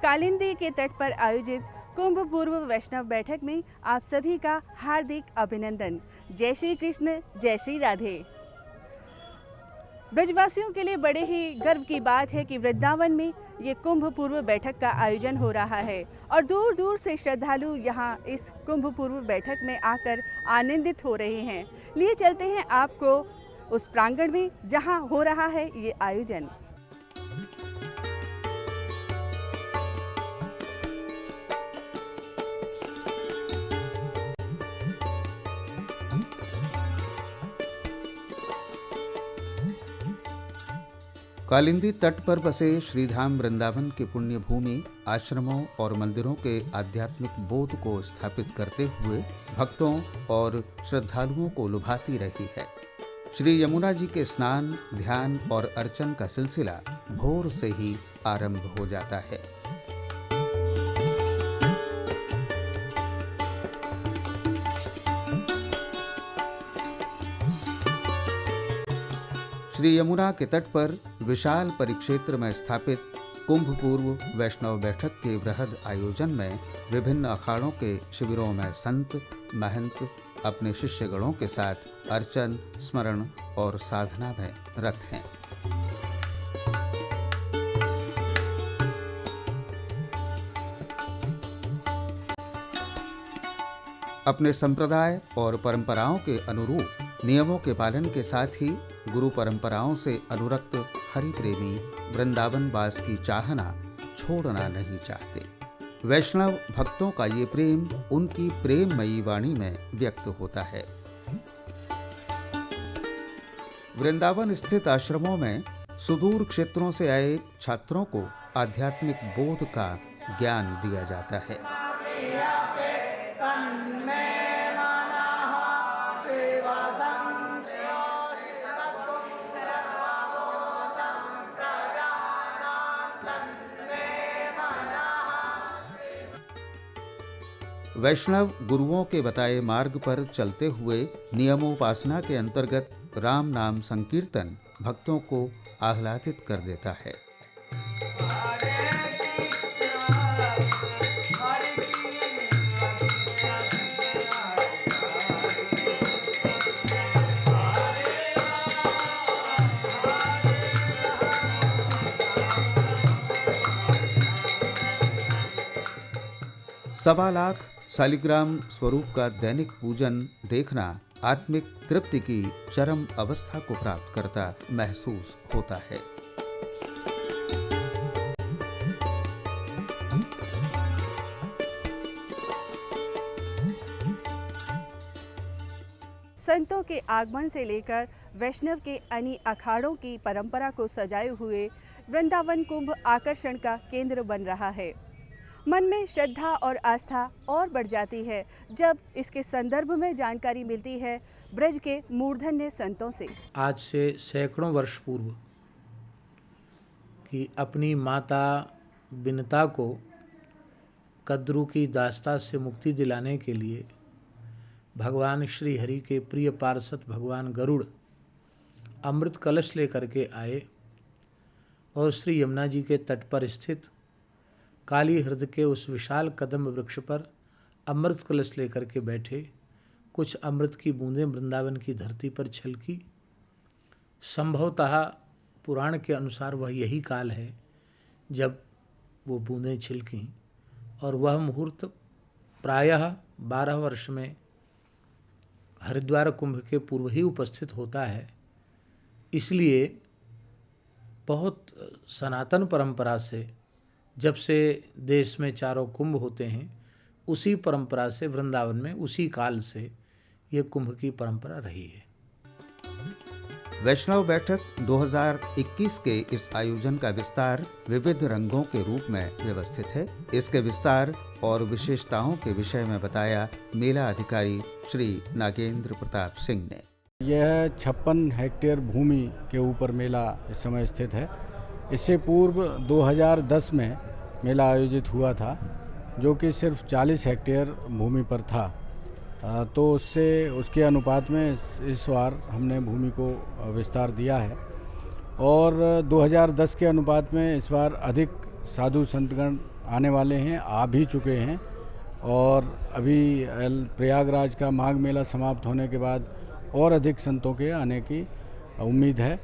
कालिंदी के तट पर आयोजित कुंभ पूर्व वैष्णव बैठक में आप सभी का हार्दिक अभिनंदन। जय श्री कृष्ण, जय श्री राधे। ब्रजवासियों के लिए बड़े ही गर्व की बात है कि वृंदावन में ये कुंभ पूर्व बैठक का आयोजन हो रहा है और दूर दूर से श्रद्धालु यहाँ इस कुंभ पूर्व बैठक में आकर आनंदित हो रहे हैं। लिए चलते हैं आपको उस प्रांगण में जहाँ हो रहा है ये आयोजन। कालिंदी तट पर बसे श्रीधाम वृंदावन की पुण्य भूमि आश्रमों और मंदिरों के आध्यात्मिक बोध को स्थापित करते हुए भक्तों और श्रद्धालुओं को लुभाती रही है। श्री यमुना जी के स्नान, ध्यान और अर्चन का सिलसिला भोर से ही आरंभ हो जाता है। श्री यमुना के तट पर विशाल परिक्षेत्र में स्थापित कुंभ पूर्व वैष्णव बैठक के वृहद आयोजन में विभिन्न अखाड़ों के शिविरों में संत महंत अपने शिष्यगणों के साथ अर्चन, स्मरण और साधना में रत हैं। अपने संप्रदाय और परंपराओं के अनुरूप नियमों के पालन के साथ ही गुरु परंपराओं से अनुरक्त हरि प्रेमी वृंदावन वास की चाहना छोड़ना नहीं चाहते। वैष्णव भक्तों का ये प्रेम उनकी प्रेममयी वाणी में व्यक्त होता है। वृंदावन स्थित आश्रमों में सुदूर क्षेत्रों से आए छात्रों को आध्यात्मिक बोध का ज्ञान दिया जाता है। वैष्णव गुरुओं के बताए मार्ग पर चलते हुए नियमोपासना के अंतर्गत राम नाम संकीर्तन भक्तों को आह्लादित कर देता है। सवा लाख शालिग्राम स्वरूप का दैनिक पूजन देखना आत्मिक तृप्ति की चरम अवस्था को प्राप्त करता महसूस होता है। संतों के आगमन से लेकर वैष्णव के अन्य अखाड़ों की परंपरा को सजाए हुए वृंदावन कुंभ आकर्षण का केंद्र बन रहा है। मन में श्रद्धा और आस्था और बढ़ जाती है जब इसके संदर्भ में जानकारी मिलती है ब्रज के मूर्धन्य संतों से। आज से सैकड़ों वर्ष पूर्व की अपनी माता बिनता को कद्रू की दास्ता से मुक्ति दिलाने के लिए भगवान श्री हरि के प्रिय पार्षद भगवान गरुड़ अमृत कलश लेकर के आए और श्री यमुना जी के तट पर स्थित काली हृद के उस विशाल कदम्ब वृक्ष पर अमृत कलश लेकर के बैठे। कुछ अमृत की बूंदें वृंदावन की धरती पर छलकी। संभवतः पुराण के अनुसार वह यही काल है जब वो बूंदें छिलकीं और वह मुहूर्त प्रायः 12 वर्ष में हरिद्वार कुंभ के पूर्व ही उपस्थित होता है। इसलिए बहुत सनातन परंपरा से जब से देश में चारों कुंभ होते हैं उसी परंपरा से वृंदावन में उसी काल से ये कुंभ की परंपरा रही है। वैष्णव बैठक 2021 के इस आयोजन का विस्तार विविध रंगों के रूप में व्यवस्थित है। इसके विस्तार और विशेषताओं के विषय में बताया मेला अधिकारी श्री नागेंद्र प्रताप सिंह ने। यह 56 हेक्टेयर भूमि के ऊपर मेला इस समय स्थित है। इससे पूर्व 2010 में मेला आयोजित हुआ था जो कि सिर्फ 40 हेक्टेयर भूमि पर था। तो उसके अनुपात में इस बार हमने भूमि को विस्तार दिया है और 2010 के अनुपात में इस बार अधिक साधु संतगण आने वाले हैं, आ भी चुके हैं और अभी प्रयागराज का माघ मेला समाप्त होने के बाद और अधिक संतों के आने की उम्मीद है।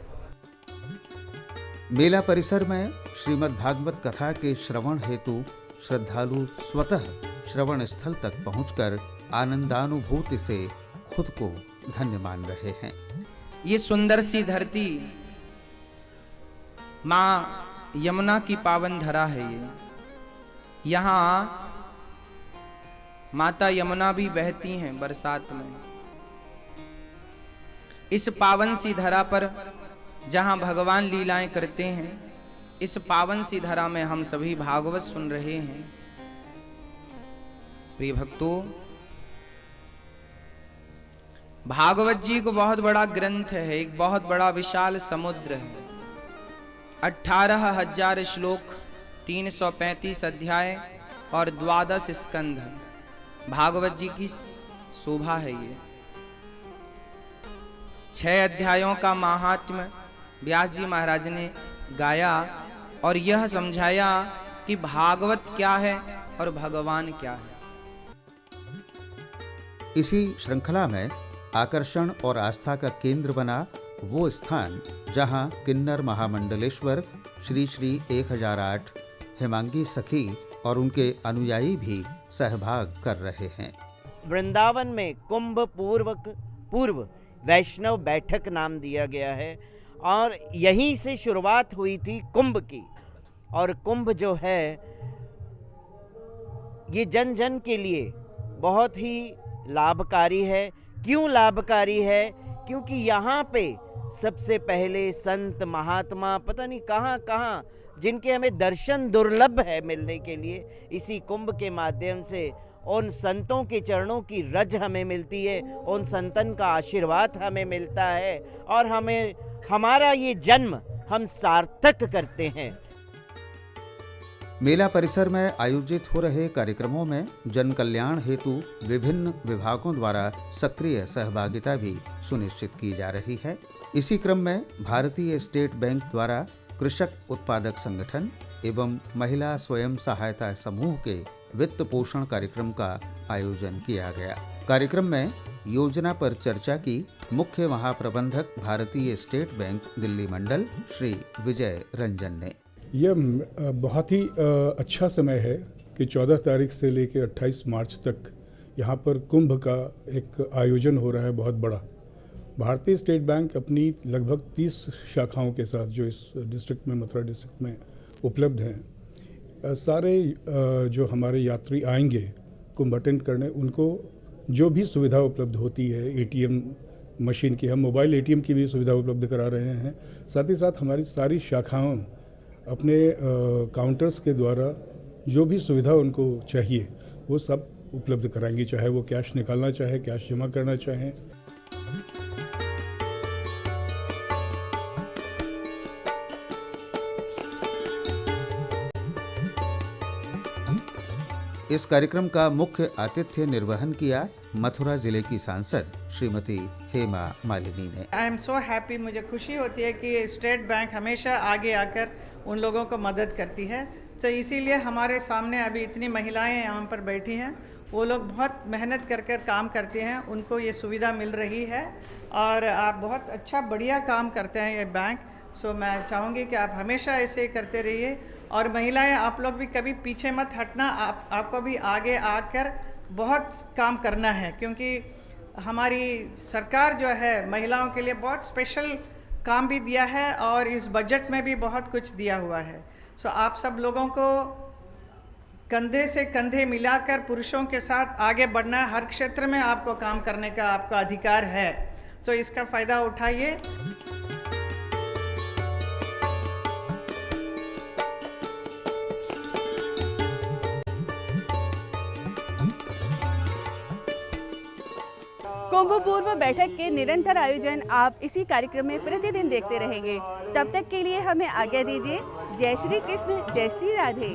मेला परिसर में श्रीमद् भागवत कथा के श्रवण हेतु श्रद्धालु स्वतः श्रवण स्थल तक पहुंचकर आनंदानुभूति से खुद को धन्य मान रहे हैं। ये सुंदर सी धरती माँ यमुना की पावन धरा है। ये यहाँ माता यमुना भी बहती हैं बरसात में। इस पावन सी धरा पर जहाँ भगवान लीलाएं करते हैं, इस पावन सी धरा में हम सभी भागवत सुन रहे हैं। प्रिय भक्तों, भागवत जी को बहुत बड़ा ग्रंथ है, एक बहुत बड़ा विशाल समुद्र है। 18,000 श्लोक, 335 अध्याय और 12 स्कंध भागवत जी की शोभा है। ये 6 अध्यायों का महात्म्य व्यास जी महाराज ने गाया और यह समझाया कि भागवत क्या है और भगवान क्या है। इसी श्रृंखला में आकर्षण और आस्था का केंद्र बना वो स्थान जहां किन्नर महामंडलेश्वर श्री श्री 1008 हेमांगी सखी और उनके अनुयायी भी सहभाग कर रहे हैं। वृंदावन में कुंभ पूर्व वैष्णव बैठक नाम दिया गया है और यहीं से शुरुआत हुई थी कुंभ की। और कुंभ जो है ये जन जन के लिए बहुत ही लाभकारी है। क्यों लाभकारी है? क्योंकि यहाँ पे सबसे पहले संत महात्मा पता नहीं कहाँ कहाँ जिनके हमें दर्शन दुर्लभ है मिलने के लिए, इसी कुंभ के माध्यम से उन संतों के चरणों की रज हमें मिलती है, उन संतन का आशीर्वाद हमें मिलता है और हमें हमारा ये जन्म हम सार्थक करते हैं। मेला परिसर में आयोजित हो रहे कार्यक्रमों में जन कल्याण हेतु विभिन्न विभागों द्वारा सक्रिय सहभागिता भी सुनिश्चित की जा रही है। इसी क्रम में भारतीय स्टेट बैंक द्वारा कृषक उत्पादक संगठन एवं महिला स्वयं सहायता समूह के वित्त पोषण कार्यक्रम का आयोजन किया गया। कार्यक्रम में योजना पर चर्चा की मुख्य महाप्रबंधक भारतीय स्टेट बैंक दिल्ली मंडल श्री विजय रंजन ने। यह बहुत ही अच्छा समय है कि 14 तारीख से लेकर 28 मार्च तक यहाँ पर कुंभ का एक आयोजन हो रहा है बहुत बड़ा। भारतीय स्टेट बैंक अपनी लगभग 30 शाखाओं के साथ जो इस डिस्ट्रिक्ट में, मथुरा डिस्ट्रिक्ट में उपलब्ध हैं, सारे जो हमारे यात्री आएंगे कुंभ अटेंड करने, उनको जो भी सुविधा उपलब्ध होती है, एटीएम मशीन की, हम मोबाइल एटीएम की भी सुविधा उपलब्ध करा रहे हैं। साथ ही साथ हमारी सारी शाखाओं अपने काउंटर्स के द्वारा जो भी सुविधा उनको चाहिए वो सब उपलब्ध कराएंगे, चाहे वो कैश निकालना चाहे, कैश जमा करना चाहें। इस कार्यक्रम का मुख्य आतिथ्य निर्वहन किया मथुरा जिले की सांसद श्रीमती हेमा मालिनी ने। आई एम सो हैप्पी, मुझे खुशी होती है कि स्टेट बैंक हमेशा आगे आकर उन लोगों को मदद करती है। तो इसीलिए हमारे सामने अभी इतनी महिलाएं यहाँ पर बैठी हैं, वो लोग बहुत मेहनत कर कर काम करते हैं, उनको ये सुविधा मिल रही है और आप बहुत अच्छा बढ़िया काम करते हैं ये बैंक। सो मैं चाहूँगी कि आप हमेशा ऐसे ही करते रहिए और महिलाएं आप लोग भी कभी पीछे मत हटना, आपको भी आगे आकर बहुत काम करना है, क्योंकि हमारी सरकार जो है महिलाओं के लिए बहुत स्पेशल काम भी दिया है और इस बजट में भी बहुत कुछ दिया हुआ है। सो आप सब लोगों को कंधे से कंधे मिलाकर पुरुषों के साथ आगे बढ़ना है। हर क्षेत्र में आपको काम करने का आपका अधिकार है, तो इसका फ़ायदा उठाइए। कुंभ पूर्व बैठक के निरंतर आयोजन आप इसी कार्यक्रम में प्रतिदिन देखते रहेंगे। तब तक के लिए हमें आज्ञा दीजिए। जय श्री कृष्ण, जय श्री राधे।